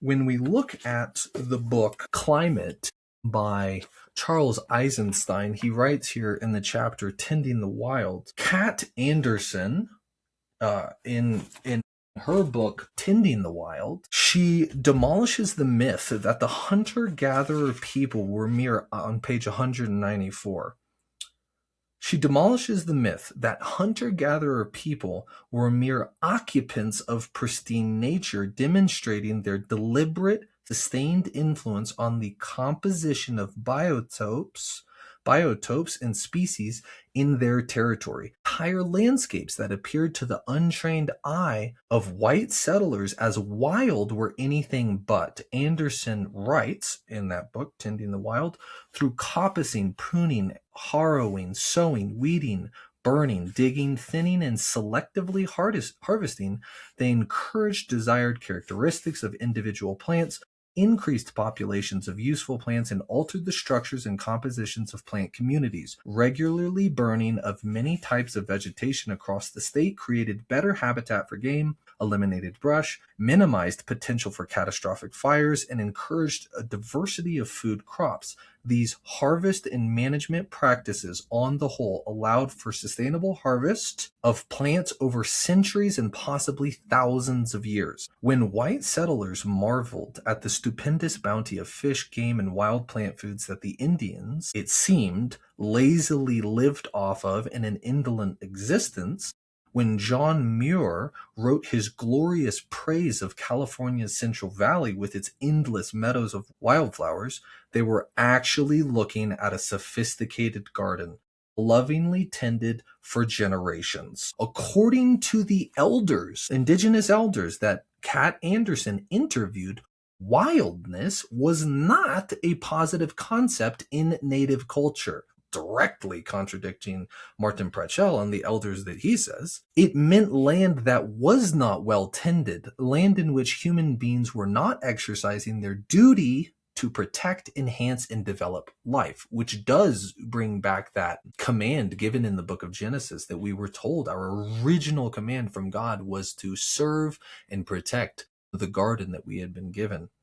when we look at the book Climate by Charles Eisenstein, he writes here in the chapter Tending the Wild. Kat Anderson, in her book Tending the Wild, she demolishes the myth that the hunter-gatherer people were mere, on page 194. She demolishes the myth that hunter-gatherer people were mere occupants of pristine nature, demonstrating their deliberate, sustained influence on the composition of biotopes and species in their territory. Entire landscapes that appeared to the untrained eye of white settlers as wild were anything but. Anderson writes in that book, Tending the Wild, through coppicing, pruning, harrowing, sowing, weeding, burning, digging, thinning, and selectively harvesting, they encouraged desired characteristics of individual plants, increased populations of useful plants, and altered the structures and compositions of plant communities. Regularly burning of many types of vegetation across the state created better habitat for game, eliminated brush, minimized potential for catastrophic fires, and encouraged a diversity of food crops. These harvest and management practices, on the whole, allowed for sustainable harvest of plants over centuries and possibly thousands of years. When white settlers marveled at the stupendous bounty of fish, game, and wild plant foods that the Indians, it seemed, lazily lived off of in an indolent existence, when John Muir wrote his glorious praise of California's Central Valley with its endless meadows of wildflowers, they were actually looking at a sophisticated garden, lovingly tended for generations. According to the elders, indigenous elders that Kat Anderson interviewed, wildness was not a positive concept in Native culture. Directly contradicting Martin Pratchell and the elders that he says. It meant land that was not well tended, land in which human beings were not exercising their duty to protect, enhance, and develop life, which does bring back that command given in the book of Genesis that we were told our original command from God was to serve and protect the garden that we had been given.